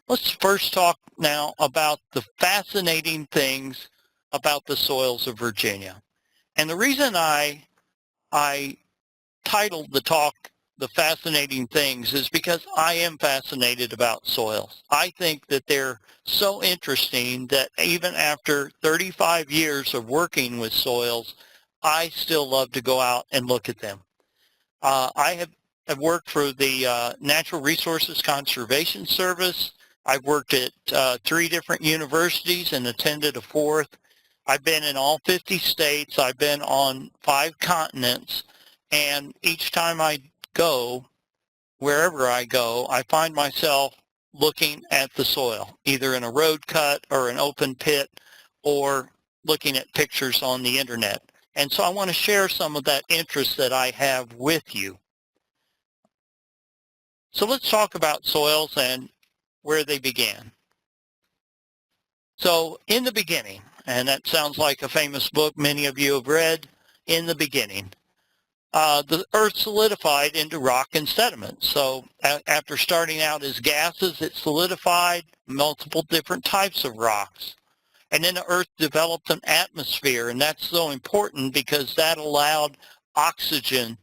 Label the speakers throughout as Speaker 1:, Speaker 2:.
Speaker 1: Let's first talk now about the fascinating things about the soils of Virginia. And the reason I titled the talk The Fascinating Things is because I am fascinated about soils. I think that they're so interesting that even after 35 years of working with soils, I still love to go out and look at them. I have worked for the Natural Resources Conservation Service. I've worked at 3 different universities and attended a 4th. I've been in all 50 states. I've been on 5 continents. And each time I go, wherever I go, I find myself looking at the soil, either in a road cut or an open pit, or looking at pictures on the internet. And so I want to share some of that interest that I have with you. So let's talk about soils and where they began. So in the beginning, and that sounds like a famous book many of you have read, In the Beginning. The earth solidified into rock and sediment. So after starting out as gases, it solidified multiple different types of rocks. And then the earth developed an atmosphere, and that's so important because that allowed oxygen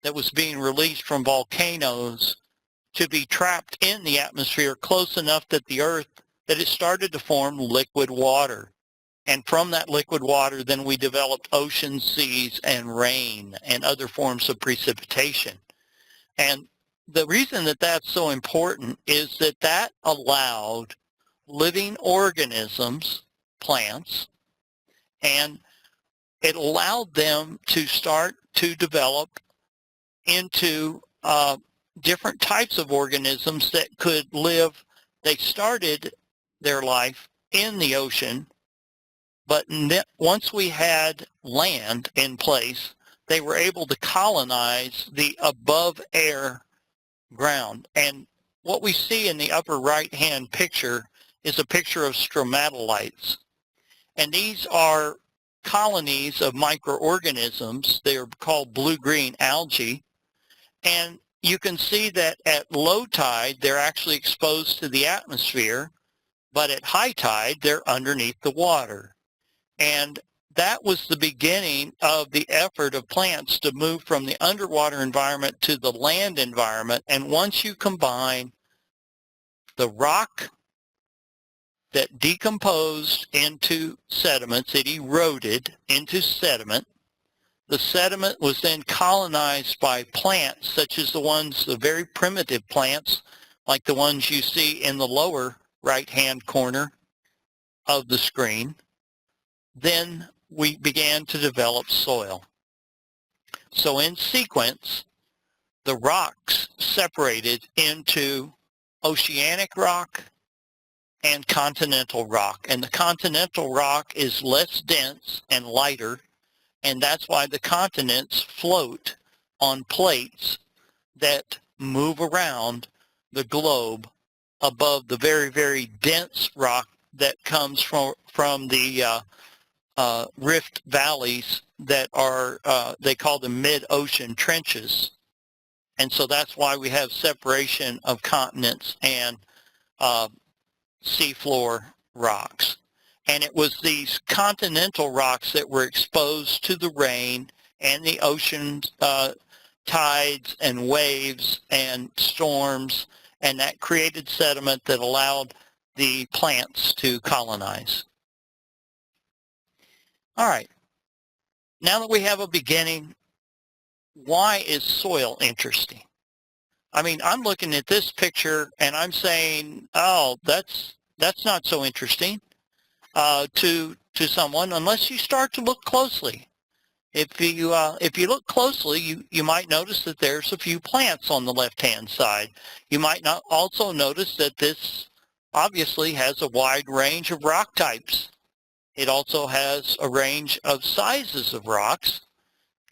Speaker 1: that was being released from volcanoes to be trapped in the atmosphere close enough that that it started to form liquid water. And from that liquid water, then we developed oceans, seas, and rain, and other forms of precipitation. And the reason that that's so important is that that allowed living organisms, plants, and it allowed them to start to develop into different types of organisms that could live. They started their life in the ocean, but once we had land in place, they were able to colonize the above air ground. And what we see in the upper right-hand picture is a picture of stromatolites. And these are colonies of microorganisms. They are called blue-green algae. And you can see that at low tide, they're actually exposed to the atmosphere, but at high tide, they're underneath the water. And that was the beginning of the effort of plants to move from the underwater environment to the land environment. And once you combine the rock that decomposed into sediments, it eroded into sediment. The sediment was then colonized by plants, such as the very primitive plants, like the ones you see in the lower right-hand corner of the screen. Then we began to develop soil. So in sequence, the rocks separated into oceanic rock and continental rock. And the continental rock is less dense and lighter, and that's why the continents float on plates that move around the globe above the very, very dense rock that comes from the rift valleys that are, they call them mid-ocean trenches. And so that's why we have separation of continents and seafloor rocks. And it was these continental rocks that were exposed to the rain and the ocean tides and waves and storms, and that created sediment that allowed the plants to colonize. All right, now that we have a beginning, why is soil interesting? I mean, I'm looking at this picture and I'm saying, oh, that's not so interesting to someone unless you start to look closely. If you look closely, you might notice that there's a few plants on the left-hand side. You might not also notice that this obviously has a wide range of rock types. It also has a range of sizes of rocks,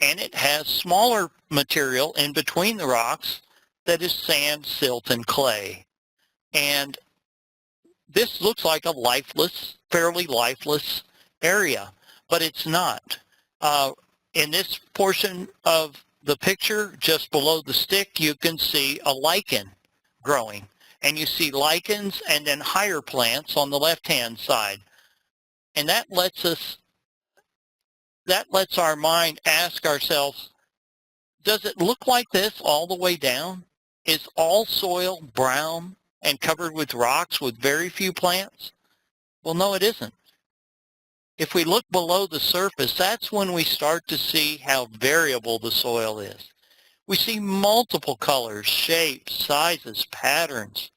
Speaker 1: and it has smaller material in between the rocks that is sand, silt, and clay. And this looks like a lifeless, fairly lifeless area, but it's not. In this portion of the picture, just below the stick, you can see a lichen growing. And you see lichens and then higher plants on the left-hand side. And that lets our mind ask ourselves, does it look like this all the way down? Is all soil brown and covered with rocks with very few plants? Well, no, it isn't. If we look below the surface, that's when we start to see how variable the soil is. We see multiple colors, shapes, sizes, patterns.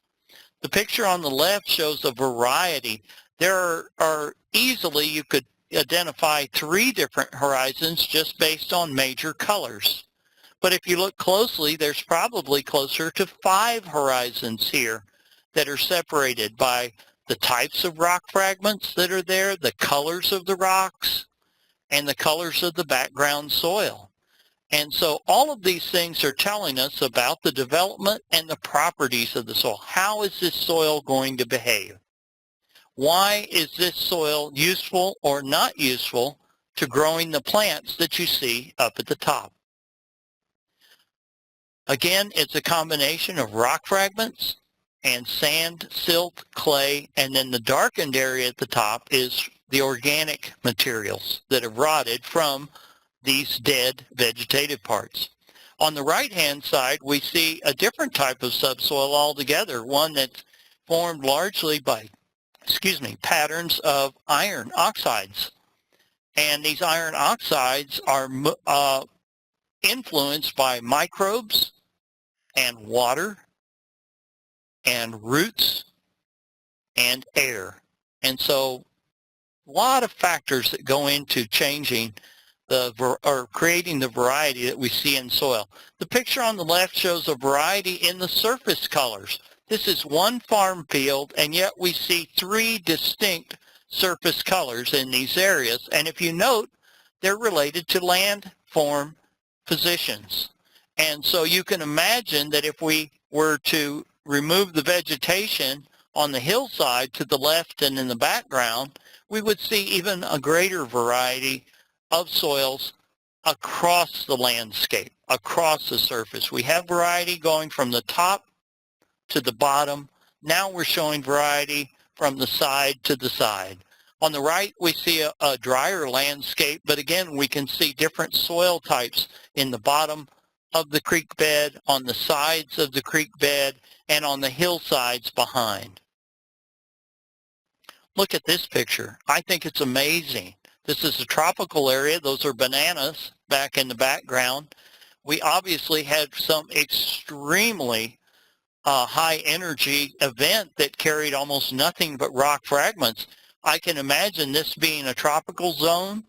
Speaker 1: The picture on the left shows a variety. There are easily, you could identify 3 different horizons just based on major colors. But if you look closely, there's probably closer to 5 horizons here that are separated by the types of rock fragments that are there, the colors of the rocks, and the colors of the background soil. And so all of these things are telling us about the development and the properties of the soil. How is this soil going to behave? Why is this soil useful or not useful to growing the plants that you see up at the top? Again, it's a combination of rock fragments and sand, silt, clay, and then the darkened area at the top is the organic materials that have rotted from these dead vegetative parts. On the right-hand side, we see a different type of subsoil altogether, one that's formed largely by, patterns of iron oxides. And these iron oxides are influenced by microbes and water and roots and air. And so a lot of factors that go into changing or creating the variety that we see in soil. The picture on the left shows a variety in the surface colors. This is one farm field, and yet we see 3 distinct surface colors in these areas. And if you note, they're related to landform positions. And so you can imagine that if we were to remove the vegetation on the hillside to the left and in the background, we would see even a greater variety of soils across the landscape, across the surface. We have variety going from the top to the bottom. Now we're showing variety from the side to the side. On the right, we see a drier landscape, but again, we can see different soil types in the bottom of the creek bed, on the sides of the creek bed, and on the hillsides behind. Look at this picture. I think it's amazing. This is a tropical area. Those are bananas back in the background. We obviously had some extremely high energy event that carried almost nothing but rock fragments. I can imagine this being a tropical zone,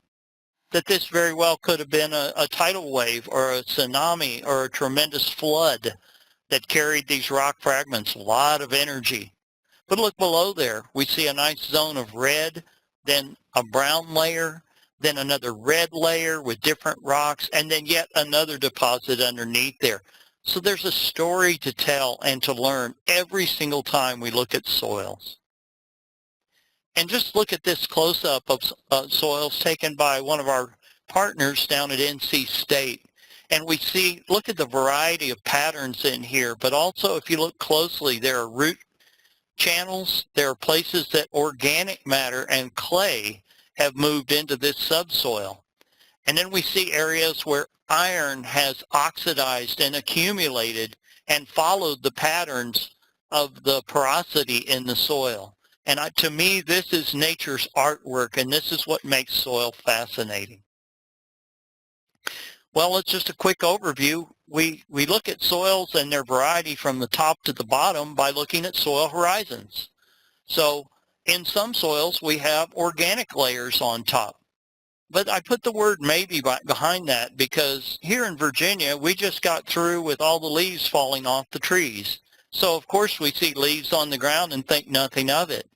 Speaker 1: that this very well could have been a tidal wave or a tsunami or a tremendous flood that carried these rock fragments, a lot of energy. But look below there, we see a nice zone of red, then a brown layer, then another red layer with different rocks, and then yet another deposit underneath there. So there's a story to tell and to learn every single time we look at soils. And just look at this close-up of soils taken by one of our partners down at NC State. And we see, look at the variety of patterns in here, but also if you look closely, there are root channels, there are places that organic matter and clay have moved into this subsoil. And then we see areas where iron has oxidized and accumulated and followed the patterns of the porosity in the soil. And to me, this is nature's artwork, and this is what makes soil fascinating. Well, it's just a quick overview. We look at soils and their variety from the top to the bottom by looking at soil horizons. So in some soils, we have organic layers on top. But I put the word maybe behind that because here in Virginia, we just got through with all the leaves falling off the trees. So of course we see leaves on the ground and think nothing of it.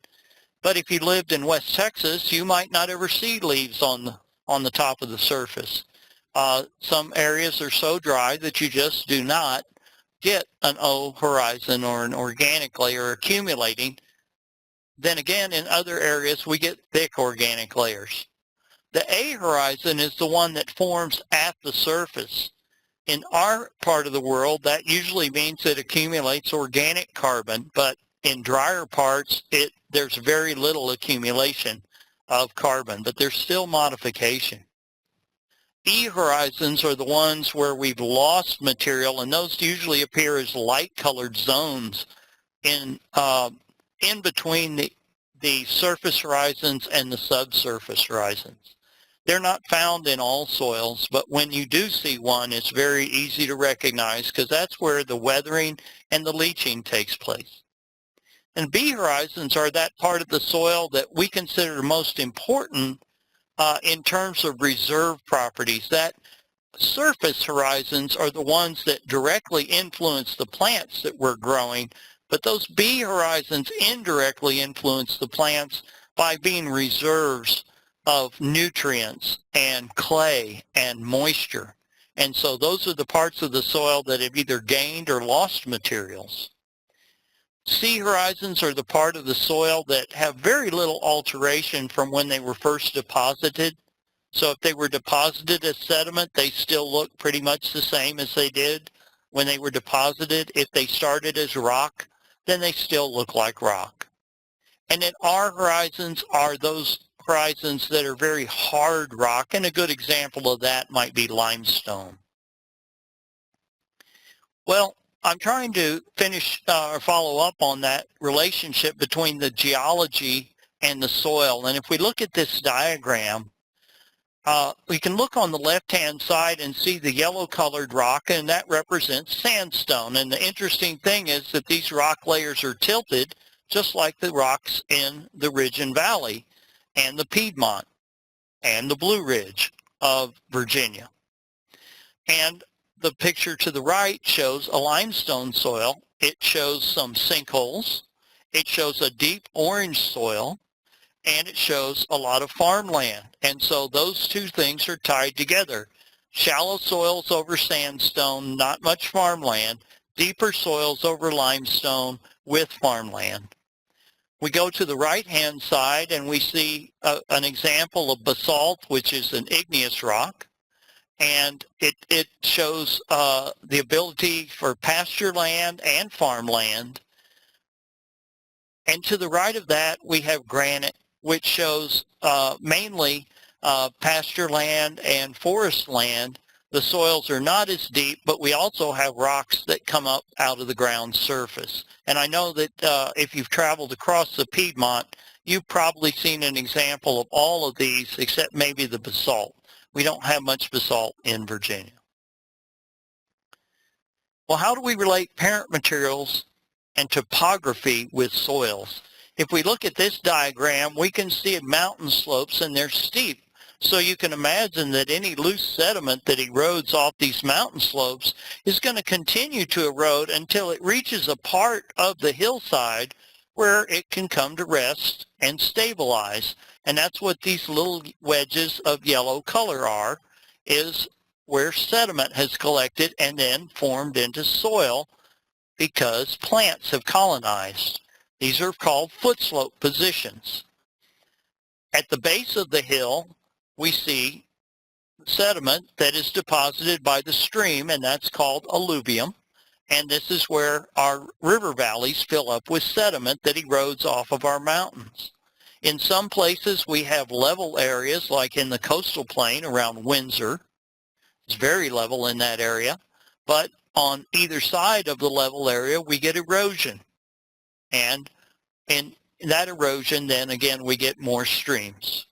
Speaker 1: But if you lived in West Texas, you might not ever see leaves on the top of the surface. Some areas are so dry that you just do not get an O horizon or an organic layer accumulating. Then again, in other areas, we get thick organic layers. The A horizon is the one that forms at the surface. In our part of the world, that usually means it accumulates organic carbon, but in drier parts, there's very little accumulation of carbon, but there's still modification. E horizons are the ones where we've lost material, and those usually appear as light-colored zones in between the surface horizons and the subsurface horizons. They're not found in all soils, but when you do see one, it's very easy to recognize because that's where the weathering and the leaching takes place. And B horizons are that part of the soil that we consider most important in terms of reserve properties. That surface horizons are the ones that directly influence the plants that we're growing, but those B horizons indirectly influence the plants by being reserves of nutrients and clay and moisture. And so those are the parts of the soil that have either gained or lost materials. C horizons are the part of the soil that have very little alteration from when they were first deposited. So if they were deposited as sediment, they still look pretty much the same as they did when they were deposited. If they started as rock, then they still look like rock. And then R horizons are those horizons that are very hard rock, and a good example of that might be limestone. Well, I'm trying to finish or follow up on that relationship between the geology and the soil. And if we look at this diagram, we can look on the left-hand side and see the yellow-colored rock, and that represents sandstone. And the interesting thing is that these rock layers are tilted just like the rocks in the Ridge and Valley and the Piedmont and the Blue Ridge of Virginia. And the picture to the right shows a limestone soil. It shows some sinkholes. It shows a deep orange soil, and it shows a lot of farmland. And so those two things are tied together. Shallow soils over sandstone, not much farmland. Deeper soils over limestone with farmland. We go to the right-hand side and we see an example of basalt, which is an igneous rock. And it shows the ability for pasture land and farmland. And to the right of that, we have granite, which shows mainly pasture land and forest land. The soils are not as deep, but we also have rocks that come up out of the ground surface. And I know that if you've traveled across the Piedmont, you've probably seen an example of all of these, except maybe the basalt. We don't have much basalt in Virginia. Well, how do we relate parent materials and topography with soils? If we look at this diagram, we can see mountain slopes, and they're steep. So you can imagine that any loose sediment that erodes off these mountain slopes is going to continue to erode until it reaches a part of the hillside where it can come to rest and stabilize. And that's what these little wedges of yellow color are, is where sediment has collected and then formed into soil because plants have colonized. These are called foot slope positions. At the base of the hill, we see sediment that is deposited by the stream, and that's called alluvium. And this is where our river valleys fill up with sediment that erodes off of our mountains. In some places, we have level areas, like in the coastal plain around Windsor. It's very level in that area. But on either side of the level area, we get erosion. And in that erosion, then again, we get more streams.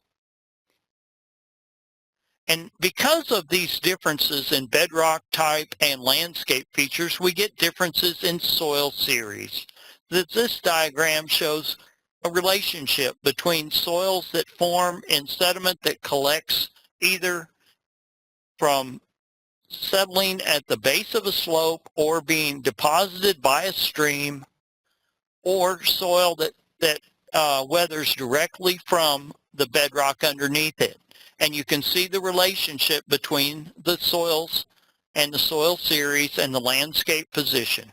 Speaker 1: And because of these differences in bedrock type and landscape features, we get differences in soil series. This diagram shows a relationship between soils that form in sediment that collects either from settling at the base of a slope or being deposited by a stream, or soil that weathers directly from the bedrock underneath it. And you can see the relationship between the soils and the soil series and the landscape position.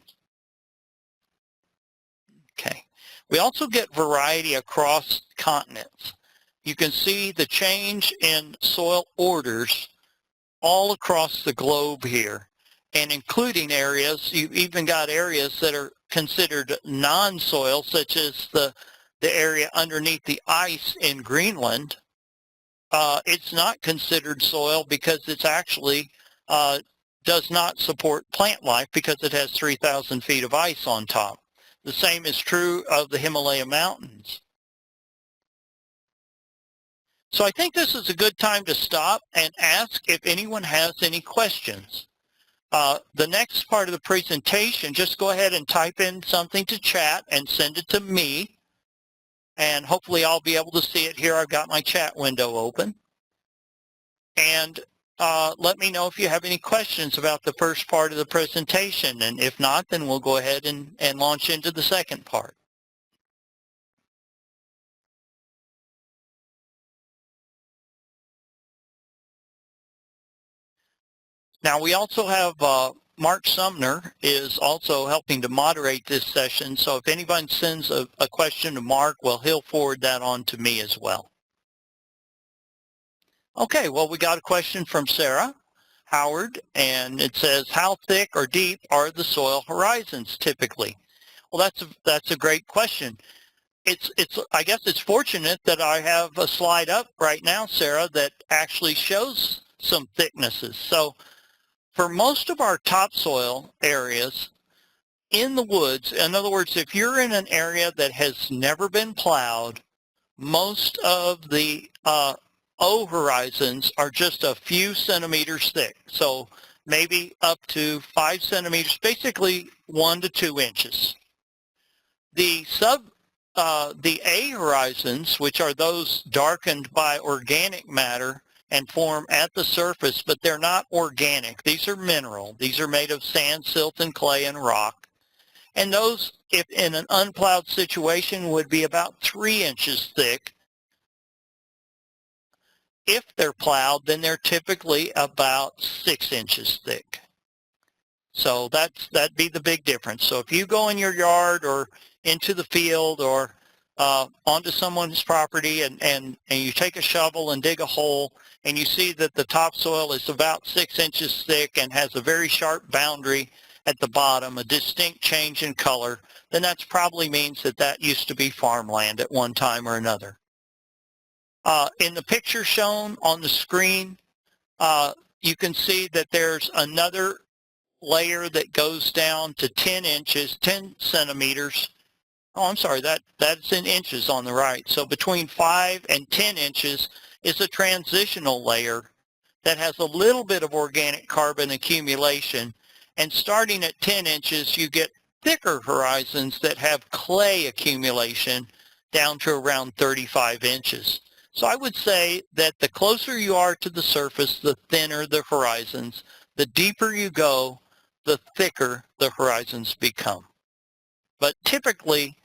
Speaker 1: Okay. We also get variety across continents. You can see the change in soil orders all across the globe here. and including areas. You've even got areas that are considered non-soil, such as the area underneath the ice in Greenland. It's not considered soil because it's actually does not support plant life because it has 3,000 feet of ice on top. The same is true of the Himalaya mountains. So I think this is a good time to stop and ask if anyone has any questions. The next part of the presentation, just go ahead and type in something to chat and send it to me. And hopefully I'll be able to see it here. I've got my chat window open. And let me know if you have any questions about the first part of the presentation. And if not, then we'll go ahead and launch into the second part. Now we also have Mark Sumner is also helping to moderate this session. So if anyone sends a question to Mark, well, he'll forward that on to me as well. Okay, well, we got a question from Sarah Howard, and it says, how thick or deep are the soil horizons typically? Well, that's a great question. I guess it's fortunate that I have a slide up right now, Sarah, that actually shows some thicknesses. So for most of our topsoil areas in the woods, in other words, if you're in an area that has never been plowed, most of the O horizons are just a few centimeters thick. So maybe up to 5 centimeters, basically 1 to 2 inches. The A horizons, which are those darkened by organic matter and form at the surface, but they're not organic. These are mineral. These are made of sand, silt, and clay and rock. And those, if in an unplowed situation, would be about 3 inches thick. If they're plowed, then they're typically about 6 inches thick. So that'd be the big difference. So if you go in your yard or into the field or onto someone's property and you take a shovel and dig a hole and you see that the topsoil is about 6 inches thick and has a very sharp boundary at the bottom, a distinct change in color, then that probably means that that used to be farmland at one time or another. In the picture shown on the screen, you can see that there's another layer that goes down to 10 inches, 10 centimeters. Oh, I'm sorry, that's in inches on the right. So between 5 and 10 inches is a transitional layer that has a little bit of organic carbon accumulation. And starting at 10 inches, you get thicker horizons that have clay accumulation down to around 35 inches. So I would say that the closer you are to the surface, the thinner the horizons. The deeper you go, the thicker the horizons become. But typically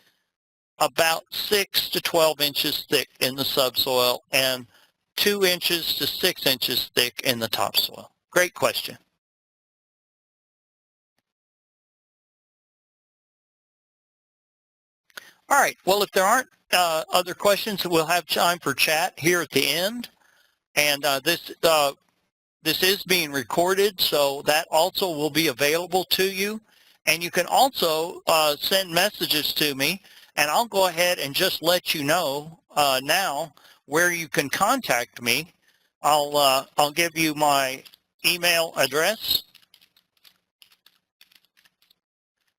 Speaker 1: about 6 to 12 inches thick in the subsoil and 2 inches to 6 inches thick in the topsoil. Great question. All right, well, if there aren't other questions, we'll have time for chat here at the end. And this is being recorded, so that also will be available to you. And you can also send messages to me, and I'll go ahead and just let you know now where you can contact me. I'll give you my email address,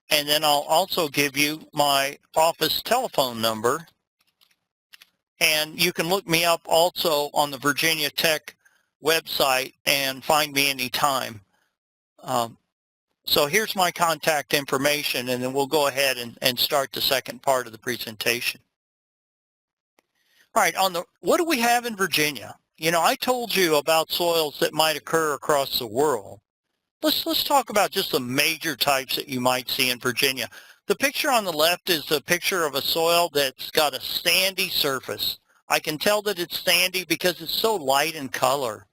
Speaker 1: and then I'll also give you my office telephone number. And you can look me up also on the Virginia Tech website and find me anytime. So here's my contact information, and then we'll go ahead and start the second part of the presentation. All right, what do we have in Virginia? You know, I told you about soils that might occur across the world. Let's talk about just the major types that you might see in Virginia. The picture on the left is a picture of a soil that's got a sandy surface. I can tell that it's sandy because it's so light in color.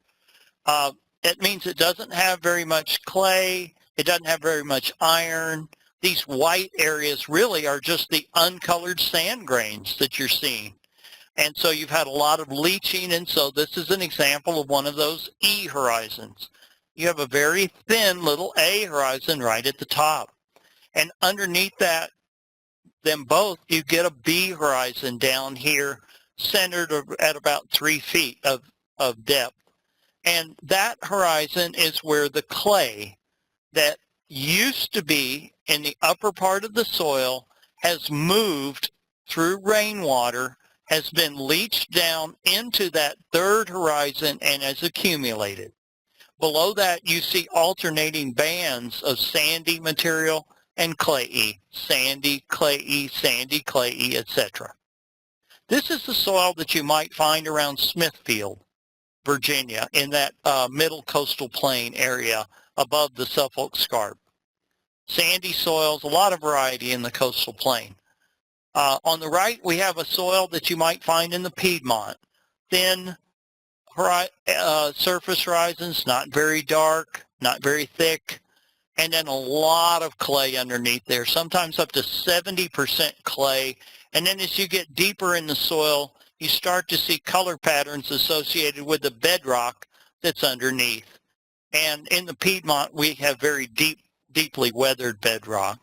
Speaker 1: It means it doesn't have very much clay. It doesn't have very much iron. These white areas really are just the uncolored sand grains that you're seeing. And so you've had a lot of leaching, and so this is an example of one of those E horizons. you have a very thin little A horizon right at the top. And underneath that, them both, you get a B horizon down here, centered at about 3 feet of depth. And that horizon is where the clay that used to be in the upper part of the soil has moved through rainwater, has been leached down into that third horizon and has accumulated. Below that, you see alternating bands of sandy material and clayey, sandy, clayey, etc. This is the soil that you might find around Smithfield, Virginia, in that middle coastal plain area above the Suffolk Scarp. Sandy soils, a lot of variety in the coastal plain. On the right, we have a soil that you might find in the Piedmont. Thin surface horizons, not very dark, not very thick, and then a lot of clay underneath there, sometimes up to 70% clay. And then as you get deeper in the soil, you start to see color patterns associated with the bedrock that's underneath. And in the Piedmont, we have very deeply weathered bedrock.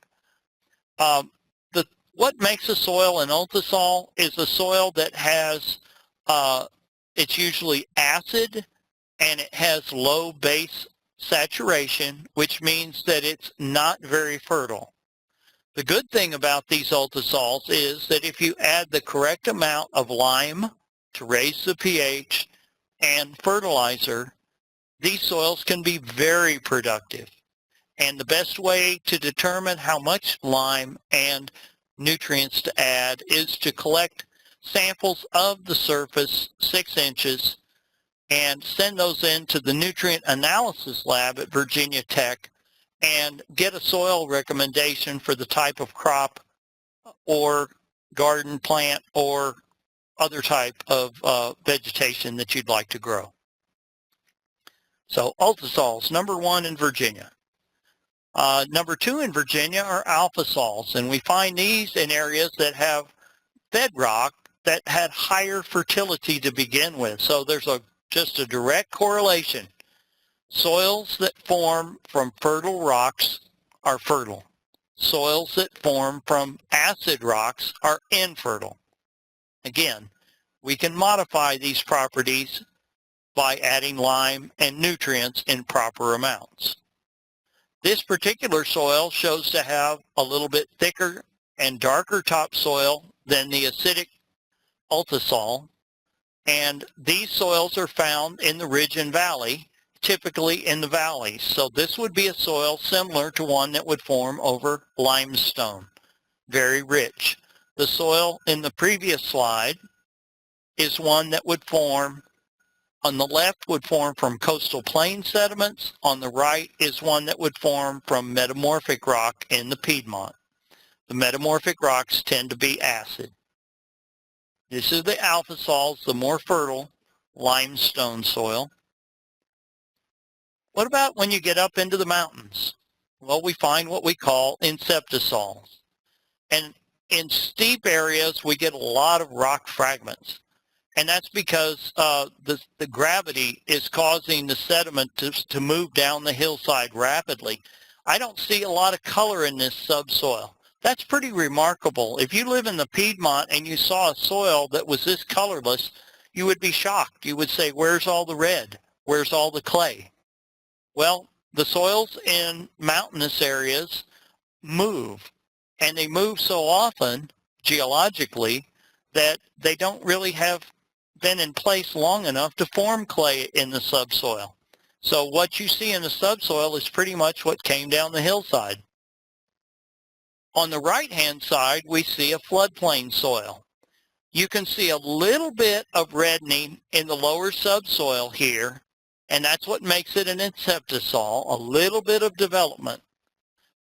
Speaker 1: What makes a soil an ultisol is a soil that has, it's usually acid and it has low base saturation, which means that it's not very fertile. The good thing about these ultisols is that if you add the correct amount of lime to raise the pH and fertilizer, these soils can be very productive. And the best way to determine how much lime and nutrients to add is to collect samples of the surface, 6 inches, and send those into the nutrient analysis lab at Virginia Tech and get a soil recommendation for the type of crop or garden plant or other type of vegetation that you'd like to grow. So ultisols, number 1 in Virginia. Number 2 in Virginia are alphasols, and we find these in areas that have bedrock that had higher fertility to begin with. So there's just a direct correlation. Soils that form from fertile rocks are fertile. Soils that form from acid rocks are infertile. Again, we can modify these properties by adding lime and nutrients in proper amounts. This particular soil shows to have a little bit thicker and darker topsoil than the acidic ultisol, and these soils are found in the ridge and valley, typically in the valleys. So this would be a soil similar to one that would form over limestone, very rich. The soil in the previous slide is one that would form, on the left would form from coastal plain sediments, on the right is one that would form from metamorphic rock in the Piedmont. The metamorphic rocks tend to be acid. This is the alphasols, the more fertile limestone soil. What about when you get up into the mountains? Well, we find what we call inceptisols. And in steep areas, we get a lot of rock fragments. And that's because the gravity is causing the sediment to move down the hillside rapidly. I don't see a lot of color in this subsoil. That's pretty remarkable. If you live in the Piedmont and you saw a soil that was this colorless, you would be shocked. You would say, where's all the red? Where's all the clay? Well, the soils in mountainous areas move, and they move so often geologically that they don't really have been in place long enough to form clay in the subsoil. So what you see in the subsoil is pretty much what came down the hillside. On the right-hand side, we see a floodplain soil. You can see a little bit of reddening in the lower subsoil here, and that's what makes it an inceptisol, a little bit of development.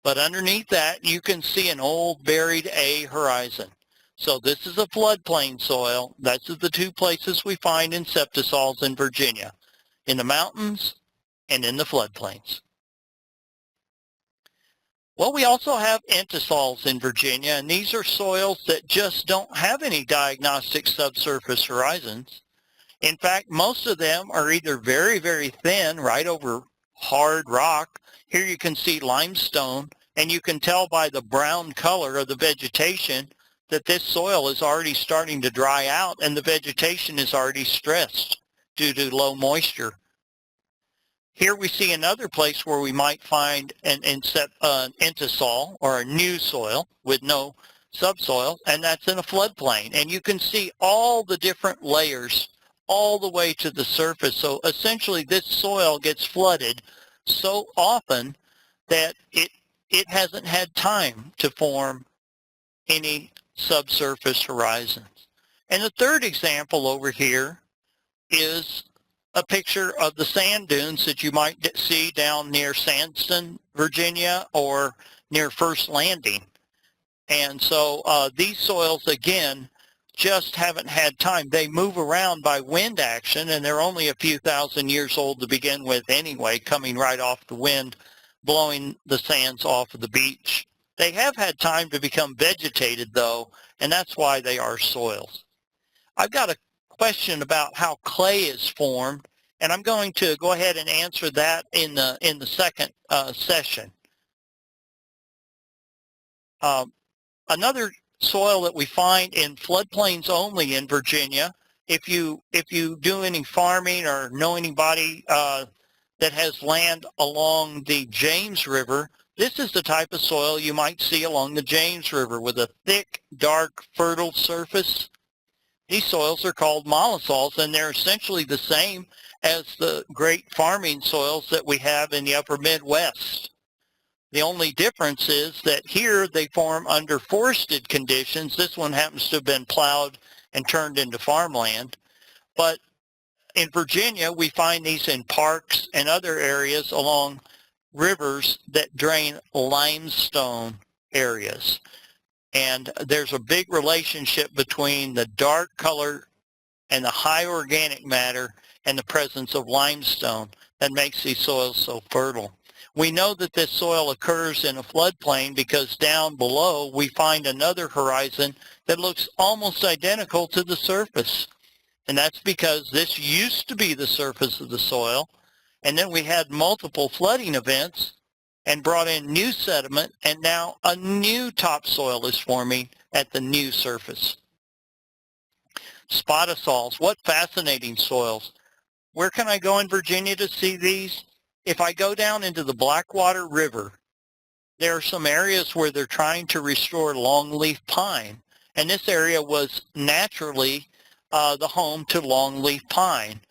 Speaker 1: But underneath that, you can see an old buried A horizon. So this is a floodplain soil. That's the 2 places we find inceptisols in Virginia, in the mountains and in the floodplains. Well, we also have entisols in Virginia, and these are soils that just don't have any diagnostic subsurface horizons. In fact, most of them are either very, very thin, right over hard rock. Here you can see limestone, and you can tell by the brown color of the vegetation that this soil is already starting to dry out and the vegetation is already stressed due to low moisture. Here we see another place where we might find an Intisol, or a new soil with no subsoil, and that's in a floodplain. And you can see all the different layers all the way to the surface. So essentially this soil gets flooded so often that it hasn't had time to form any subsurface horizons. And the third example over here is a picture of the sand dunes that you might see down near Sandston, Virginia, or near First Landing. And so these soils, again, just haven't had time. They move around by wind action, and they're only a few thousand years old to begin with anyway, coming right off the wind, blowing the sands off of the beach. They have had time to become vegetated, though, and that's why they are soils. I've got a question about how clay is formed, and I'm going to go ahead and answer that in the second session. Another soil that we find in floodplains only in Virginia, if you do any farming or know anybody that has land along the James River, this is the type of soil you might see along the James River with a thick, dark, fertile surface. These soils are called mollisols, and they're essentially the same as the great farming soils that we have in the upper Midwest. The only difference is that here they form under forested conditions. This one happens to have been plowed and turned into farmland. But in Virginia, we find these in parks and other areas along rivers that drain limestone areas. And there's a big relationship between the dark color and the high organic matter and the presence of limestone that makes these soils so fertile. We know that this soil occurs in a floodplain because down below we find another horizon that looks almost identical to the surface. And that's because this used to be the surface of the soil, and then we had multiple flooding events and brought in new sediment, and now a new topsoil is forming at the new surface. Spodosols, what fascinating soils. Where can I go in Virginia to see these? If I go down into the Blackwater River, there are some areas where they're trying to restore longleaf pine, and this area was naturally the home to longleaf pine.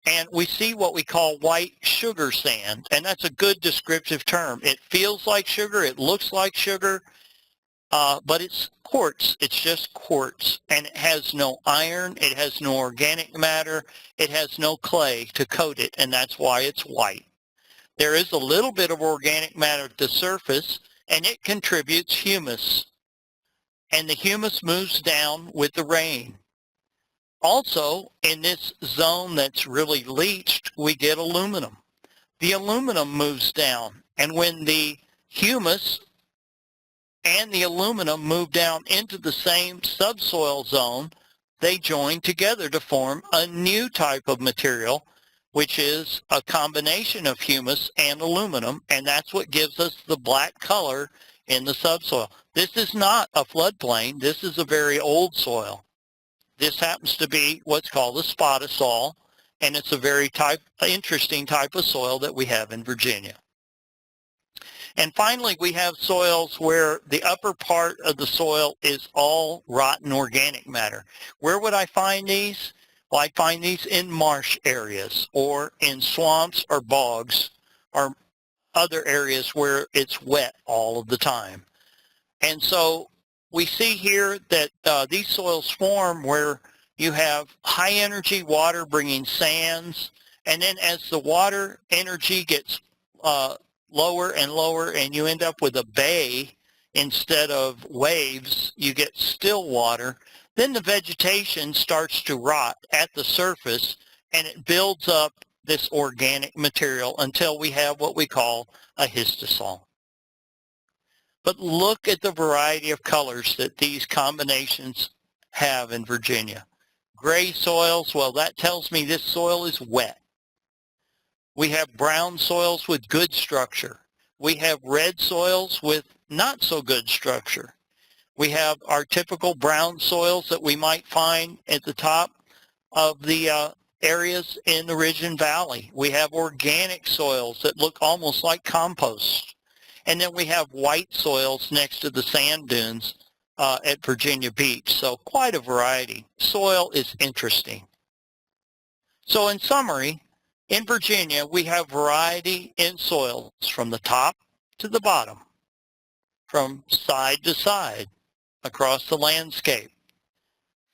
Speaker 1: And we see what we call white sugar sand, and that's a good descriptive term. It feels like sugar, it looks like sugar, but it's quartz. It's just quartz, and it has no iron, it has no organic matter, it has no clay to coat it, and that's why it's white. There is a little bit of organic matter at the surface, and it contributes humus, and the humus moves down with the rain. Also, in this zone that's really leached, we get aluminum. The aluminum moves down, and when the humus and the aluminum move down into the same subsoil zone, they join together to form a new type of material, which is a combination of humus and aluminum, and that's what gives us the black color in the subsoil. This is not a floodplain. This is a very old soil. This happens to be what's called a spodosol, and it's a very interesting type of soil that we have in Virginia. And finally, we have soils where the upper part of the soil is all rotten organic matter. Where would I find these? Well, I find these in marsh areas or in swamps or bogs or other areas where it's wet all of the time. And so we see here that these soils form where you have high energy water bringing sands, and then as the water energy gets lower and lower and you end up with a bay instead of waves, you get still water, then the vegetation starts to rot at the surface and it builds up this organic material until we have what we call a histosol. But look at the variety of colors that these combinations have in Virginia. Gray soils, well, that tells me this soil is wet. We have brown soils with good structure. We have red soils with not so good structure. We have our typical brown soils that we might find at the top of the areas in the Ridge and Valley. We have organic soils that look almost like compost. And then we have white soils next to the sand dunes at Virginia Beach. So quite a variety. Soil is interesting. So in summary, in Virginia, we have variety in soils from the top to the bottom, from side to side, across the landscape.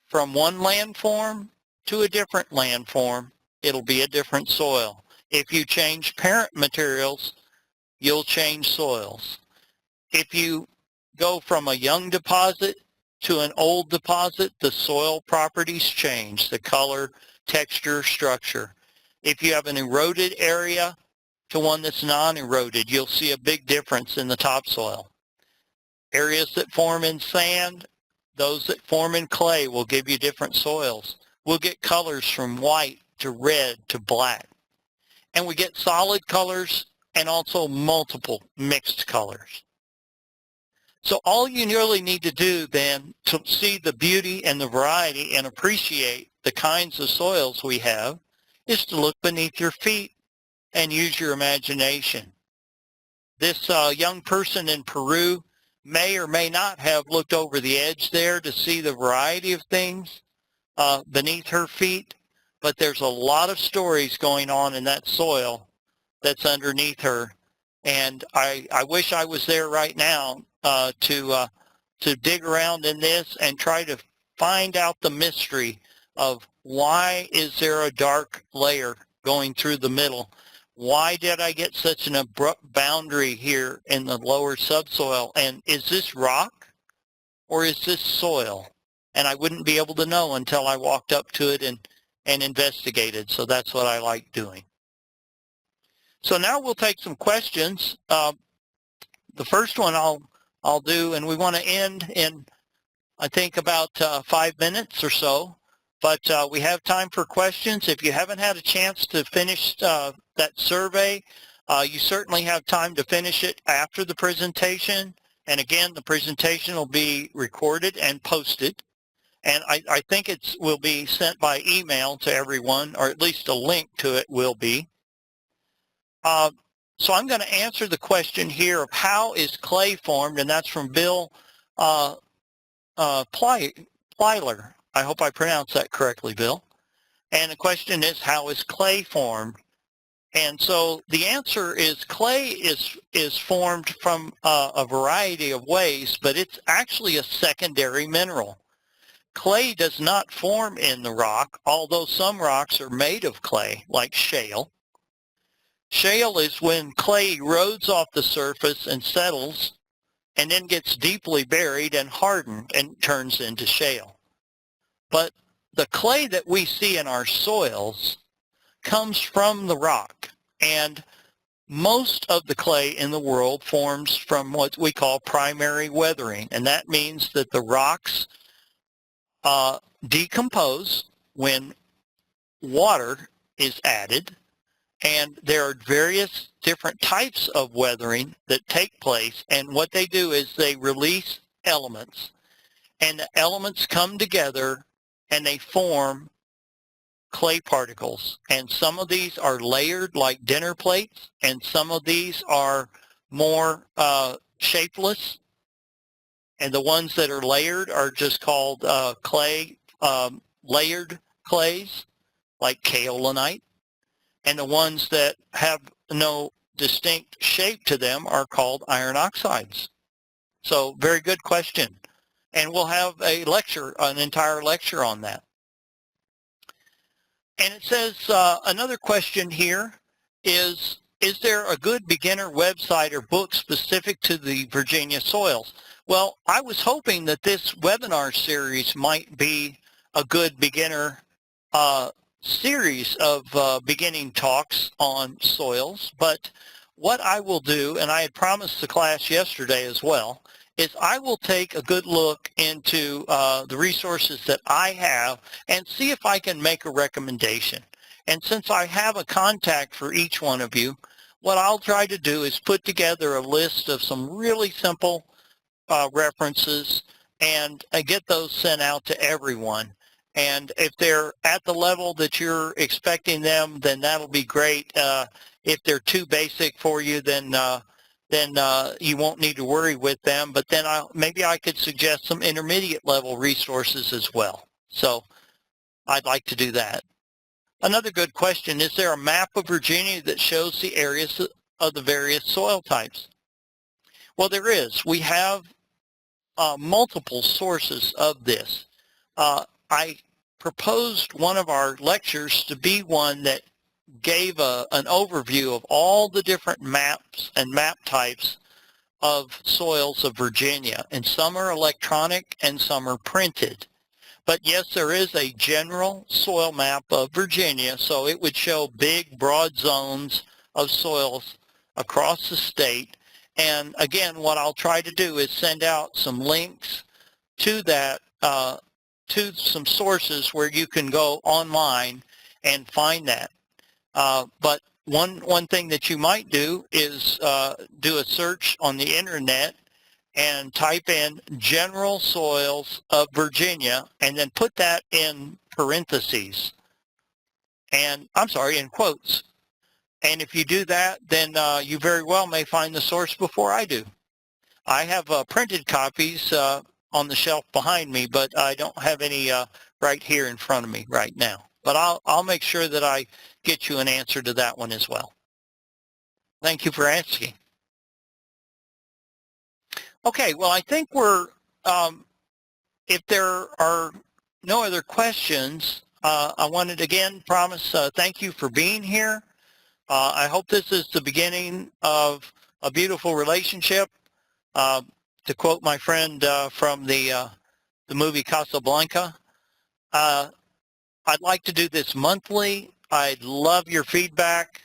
Speaker 1: From one landform to a different landform, it'll be a different soil. If you change parent materials, you'll change soils. If you go from a young deposit to an old deposit, the soil properties change, the color, texture, structure. If you have an eroded area to one that's non-eroded, you'll see a big difference in the topsoil. Areas that form in sand, those that form in clay will give you different soils. We'll get colors from white to red to black. And we get solid colors and also multiple mixed colors. So all you really need to do then to see the beauty and the variety and appreciate the kinds of soils we have is to look beneath your feet and use your imagination. This young person in Peru may or may not have looked over the edge there to see the variety of things beneath her feet, but there's a lot of stories going on in that soil that's underneath her. And I wish I was there right now to dig around in this and try to find out the mystery of why is there a dark layer going through the middle? Why did I get such an abrupt boundary here in the lower subsoil? And is this rock or is this soil? And I wouldn't be able to know until I walked up to it and investigated. So that's what I like doing. So now we'll take some questions. The first one I'll do, and we want to end in, I think, about 5 minutes or so. But we have time for questions. If you haven't had a chance to finish that survey, you certainly have time to finish it after the presentation. And again, the presentation will be recorded and posted. And I think it will be sent by email to everyone, or at least a link to it will be. So I'm going to answer the question here of how is clay formed, and that's from Bill Plyler. I hope I pronounced that correctly, Bill. And the question is, how is clay formed? And so the answer is clay is formed from a variety of ways, but it's actually a secondary mineral. Clay does not form in the rock, although some rocks are made of clay, like shale. Shale is when clay erodes off the surface and settles and then gets deeply buried and hardened and turns into shale. But the clay that we see in our soils comes from the rock, and most of the clay in the world forms from what we call primary weathering, and that means that the rocks decompose when water is added, and there are various different types of weathering that take place, and what they do is they release elements, and the elements come together and they form clay particles. And some of these are layered like dinner plates, and some of these are more shapeless. And the ones that are layered are just called layered clays, like kaolinite. And the ones that have no distinct shape to them are called iron oxides. So very good question. And we'll have a lecture, an entire lecture on that. And it says, another question here is there a good beginner website or book specific to the Virginia soils? Well, I was hoping that this webinar series might be a good beginner series of beginning talks on soils, but what I will do, and I had promised the class yesterday as well, is I will take a good look into the resources that I have and see if I can make a recommendation. And since I have a contact for each one of you, what I'll try to do is put together a list of some really simple references and get those sent out to everyone. And if they're at the level that you're expecting them, then that'll be great. If they're too basic for you, then you won't need to worry with them. But then maybe I could suggest some intermediate level resources as well. So I'd like to do that. Another good question, is there a map of Virginia that shows the areas of the various soil types? Well, there is. We have multiple sources of this. I proposed one of our lectures to be one that gave an overview of all the different maps and map types of soils of Virginia, and some are electronic and some are printed. But yes, there is a general soil map of Virginia, so it would show big, broad zones of soils across the state. And again, what I'll try to do is send out some links to that, to some sources where you can go online and find that. But one thing that you might do is do a search on the internet and type in general soils of Virginia and then put that in parentheses, and I'm sorry, in quotes. And if you do that, then you very well may find the source before I do. I have printed copies on the shelf behind me, but I don't have any right here in front of me right now. But I'll make sure that I get you an answer to that one as well. Thank you for asking. Okay, well, I think we're, if there are no other questions, I wanted to again promise thank you for being here. I hope this is the beginning of a beautiful relationship. To quote my friend from the movie Casablanca, I'd like to do this monthly. I'd love your feedback.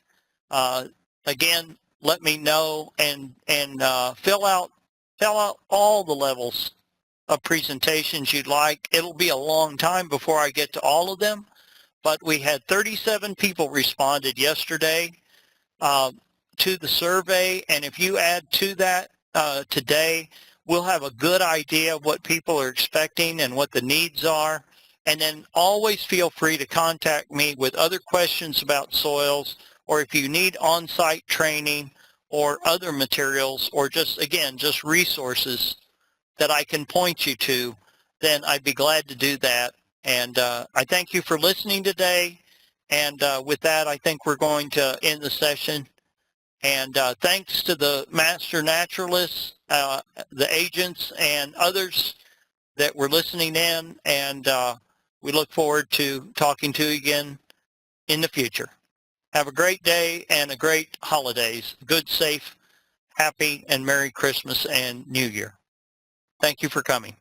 Speaker 1: Again, let me know and fill out all the levels of presentations you'd like. It'll be a long time before I get to all of them, but we had 37 people responded yesterday to the survey, and if you add to that today, we'll have a good idea of what people are expecting and what the needs are. And then always feel free to contact me with other questions about soils, or if you need on-site training or other materials, or just, again, just resources that I can point you to, then I'd be glad to do that. And I thank you for listening today. And with that, I think we're going to end the session. And thanks to the master naturalists, the agents, and others that were listening in. And we look forward to talking to you again in the future. Have a great day and a great holidays. Good, safe, happy, and Merry Christmas and New Year. Thank you for coming.